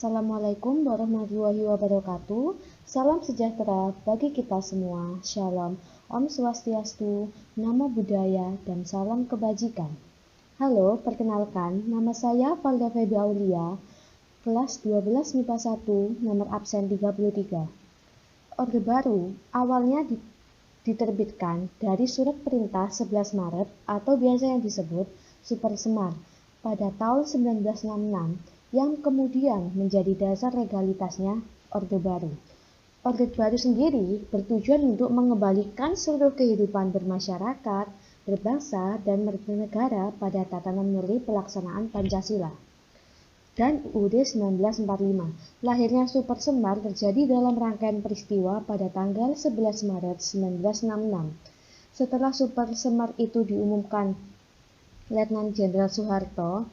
Assalamualaikum warahmatullahi wabarakatuh. Salam sejahtera bagi kita semua. Shalom, Om Swastiastu, Namo Buddhaya, dan salam kebajikan. Halo, perkenalkan, nama saya Valda Feby Aulia, kelas 12 MIPA 1, nomor absen 33. Orde Baru awalnya diterbitkan dari Surat Perintah 11 Maret atau biasa yang disebut Super Semar pada tahun 1966 yang kemudian menjadi dasar legalitasnya Orde Baru. Orde Baru sendiri bertujuan untuk mengembalikan seluruh kehidupan bermasyarakat, berbangsa, dan bernegara pada tatanan murni pelaksanaan Pancasila. Dan UUD 1945. Lahirnya Super Semar terjadi dalam rangkaian peristiwa pada tanggal 11 Maret 1966. Setelah Super Semar itu diumumkan, Letnan Jenderal Soeharto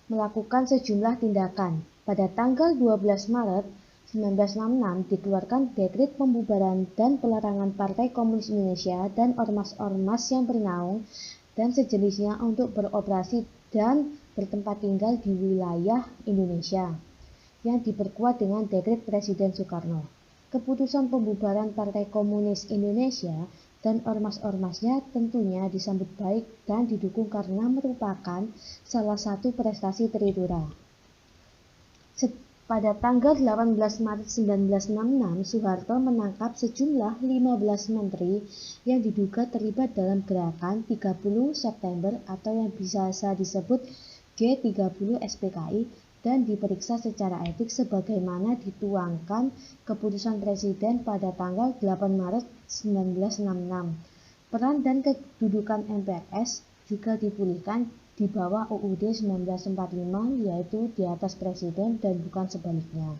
melakukan sejumlah tindakan. Pada tanggal 12 Maret 1966 dikeluarkan dekret pembubaran dan pelarangan Partai Komunis Indonesia dan ormas-ormas yang bernaung dan sejenisnya untuk beroperasi dan bertempat tinggal di wilayah Indonesia, yang diperkuat dengan dekret Presiden Soekarno. Keputusan pembubaran Partai Komunis Indonesia dan ormas-ormasnya tentunya disambut baik dan didukung karena merupakan salah satu prestasi Tridura. Pada tanggal 18 Maret 1966, Soeharto menangkap sejumlah 15 menteri yang diduga terlibat dalam gerakan 30 September atau yang biasa disebut G30 SPKI dan diperiksa secara etik sebagaimana dituangkan keputusan Presiden pada tanggal 8 Maret 1966. Peran dan kedudukan MPRS juga dipulihkan di bawah UUD 1945, yaitu di atas Presiden dan bukan sebaliknya.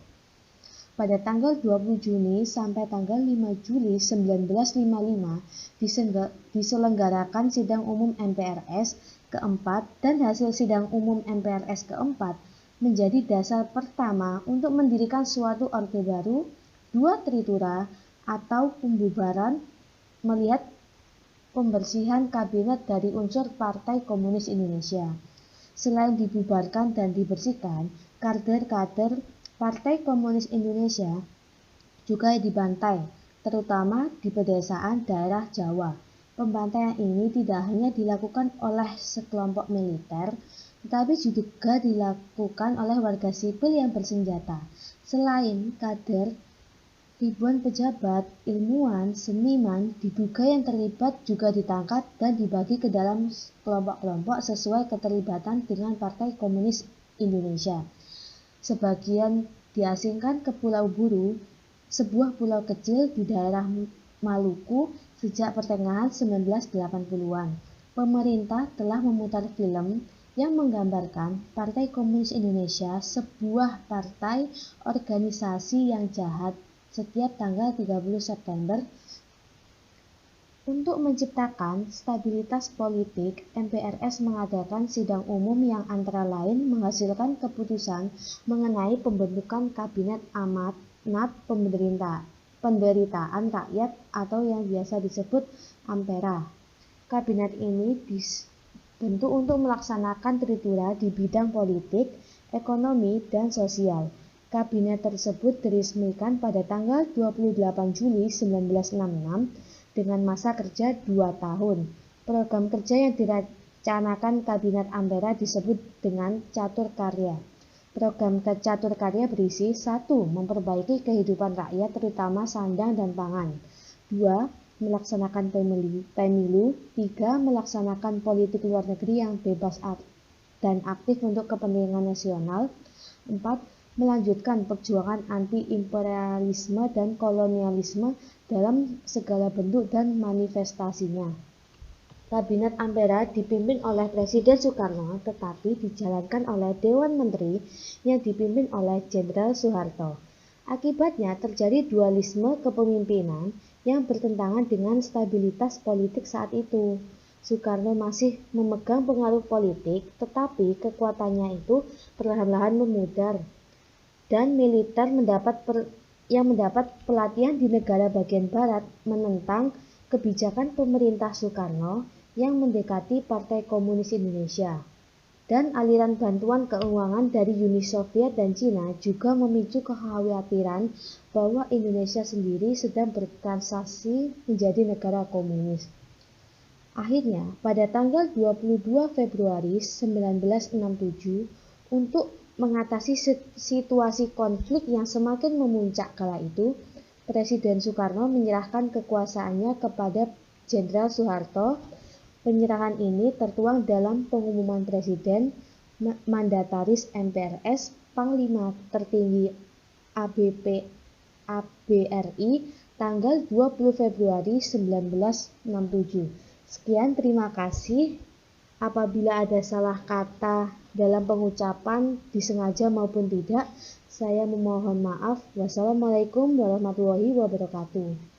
Pada tanggal 20 Juni sampai tanggal 5 Juli 1955 diselenggarakan sidang umum MPRS keempat dan hasil sidang umum MPRS keempat menjadi dasar pertama untuk mendirikan suatu Orde Baru, dua Tridura, atau pembubaran melihat pembersihan kabinet dari unsur Partai Komunis Indonesia. Selain dibubarkan dan dibersihkan, kader-kader Partai Komunis Indonesia juga dibantai, terutama di pedesaan daerah Jawa. Pembantaian ini tidak hanya dilakukan oleh sekelompok militer, tetapi juga dilakukan oleh warga sipil yang bersenjata. Selain kader, ribuan pejabat, ilmuwan, seniman diduga yang terlibat juga ditangkap dan dibagi ke dalam kelompok-kelompok sesuai keterlibatan dengan Partai Komunis Indonesia. Sebagian diasingkan ke Pulau Buru, sebuah pulau kecil di daerah Maluku sejak pertengahan 1980-an. Pemerintah telah memutar film yang menggambarkan Partai Komunis Indonesia sebuah partai organisasi yang jahat setiap tanggal 30 September. Untuk menciptakan stabilitas politik, MPRS mengadakan sidang umum yang antara lain menghasilkan keputusan mengenai pembentukan Kabinet Amanat Pemberitaan Rakyat atau yang biasa disebut Ampera. Kabinet ini dibentuk untuk melaksanakan Tridura di bidang politik, ekonomi, dan sosial. Kabinet tersebut diresmikan pada tanggal 28 Juli 1966 dengan masa kerja 2 tahun. Program kerja yang direncanakan Kabinet Ampera disebut dengan Catur Karya. Program Catur Karya berisi 1. Memperbaiki kehidupan rakyat terutama sandang dan pangan. 2. Melaksanakan pemilu. 3. Melaksanakan politik luar negeri yang bebas dan aktif untuk kepentingan nasional. 4. Melanjutkan perjuangan anti-imperialisme dan kolonialisme dalam segala bentuk dan manifestasinya. Kabinet Ampera dipimpin oleh Presiden Soekarno tetapi dijalankan oleh Dewan Menteri yang dipimpin oleh Jenderal Soeharto. Akibatnya terjadi dualisme kepemimpinan yang bertentangan dengan stabilitas politik saat itu. Soekarno masih memegang pengaruh politik, tetapi kekuatannya itu perlahan-lahan memudar dan militer yang mendapat pelatihan di negara bagian barat menentang kebijakan pemerintah Soekarno yang mendekati Partai Komunis Indonesia. Dan aliran bantuan keuangan dari Uni Soviet dan Cina juga memicu kekhawatiran bahwa Indonesia sendiri sedang bertransaksi menjadi negara komunis. Akhirnya, pada tanggal 22 Februari 1967, untuk mengatasi situasi konflik yang semakin memuncak kala itu, Presiden Soekarno menyerahkan kekuasaannya kepada Jenderal Soeharto. Penyerahan ini tertuang dalam pengumuman Presiden, Mandataris MPRS, Panglima Tertinggi ABRI tanggal 20 Februari 1967. Sekian, terima kasih. Apabila ada salah kata dalam pengucapan disengaja maupun tidak, saya memohon maaf. Wassalamualaikum warahmatullahi wabarakatuh.